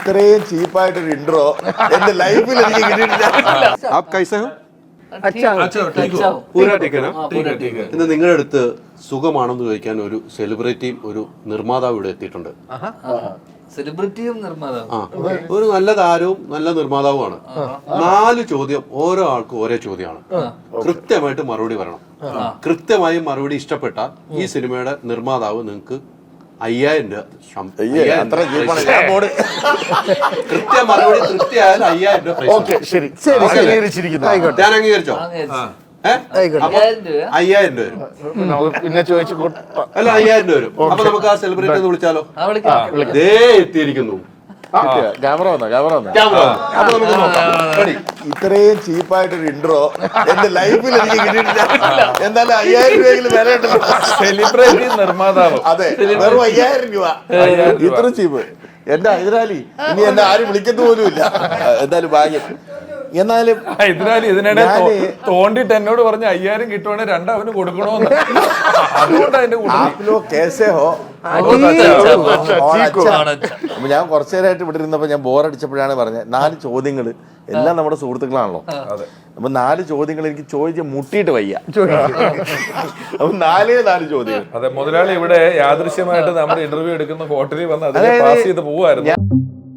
ഇത്രയും ചീപ്പായിട്ടൊരു ഇൻട്രോ എന്റെ ലൈഫിൽ എനിക്ക് കിട്ടിയിട്ടില്ല. आप कैसे हो? पूरा ठीक है ना? ठीक है। ഇന്ന് നിങ്ങളുടെ അടുത്ത് സുഖമാണെന്ന് ചോദിക്കാൻ ഒരു സെലിബ്രിറ്റിയും ഒരു നിർമ്മാതാവും ഇവിടെ എത്തിയിട്ടുണ്ട്. സെലിബ്രിറ്റിയും നിർമ്മാതാവും. ആ, ഒരു നല്ല താരവും നല്ല നിർമ്മാതാവുമാണ്. 4 ചോദ്യം ഓരോ ആൾക്കും ഓരോ ചോദ്യമാണ്. കൃത്യമായിട്ട് മറുപടി പറയണം. കൃത്യമായി മറുപടി ഇഷ്ടപ്പെട്ട ഈ സിനിമയുടെ നിർമ്മാതാവ് നിങ്ങൾക്ക് 5000 രൂപ കൃത്യ മറുപടി തൃപ്തിയായാലും 5000 രൂപ ഞാൻ അംഗീകരിച്ചോ? 5000 രൂപ വരും. പിന്നെ ചോദിച്ചു അല്ല 5000 രൂപ വരും. അപ്പൊ നമുക്ക് ആ സെലിബ്രിറ്റി ഒന്ന് വിളിച്ചാലോ? ദേ എത്തിയിരിക്കുന്നു. ക്യാമറ വന്നോ? അപ്പൊ നമുക്ക് നോക്കാം. Ready? ഇത്രയും ചീപ്പായിട്ടൊരു ഇൻട്രോ എന്റെ ലൈഫിൽ എനിക്ക് കിട്ടിയിട്ടില്ല. എന്തായാലും 5000 രൂപയെങ്കിലും വില ഉണ്ടല്ലോ. സെലിബ്രിറ്റി നിർമ്മാതാവ്. അതെ, വെറും 5000 രൂപ. ഇത്ര ചീപ്പ് എന്റെ ഹൈദരാലി. ഇനി എന്നെ ആരും വിളിക്കത്തു പോലും ഇല്ല. എന്തായാലും ഭാഗ്യം. എന്നാലും ഇതിനിടെ തോണ്ടിട്ട് എന്നോട് പറഞ്ഞ 5000 കിട്ടുവാണെങ്കിൽ 2 അവന് കൊടുക്കണോന്ന്. അതുകൊണ്ട് അതിന്റെ ആപ്ലോ കേസേ ഹോ. അപ്പൊ ഞാൻ കുറച്ചു നേരമായിട്ട് ഇവിടെ ഇരുന്നപ്പോ ഞാൻ ബോറടിച്ചപ്പോഴാണ് പറഞ്ഞത് 4 ചോദ്യങ്ങൾ. എല്ലാം നമ്മുടെ സുഹൃത്തുക്കളാണല്ലോ. അപ്പൊ 4 ചോദ്യങ്ങൾ എനിക്ക് ചോദിച്ച് മുട്ടിയിട്ട് വയ്യ. അപ്പൊ 4 ചോദ്യങ്ങൾ. അതെ, മുതലാളി ഇവിടെ യാദൃശ്യമായിട്ട് നമ്മുടെ ഇന്റർവ്യൂ എടുക്കുന്ന ഹോട്ടലിൽ വന്ന് അതിനെ പാസ് ചെയ്ത് പോവായിരുന്നു.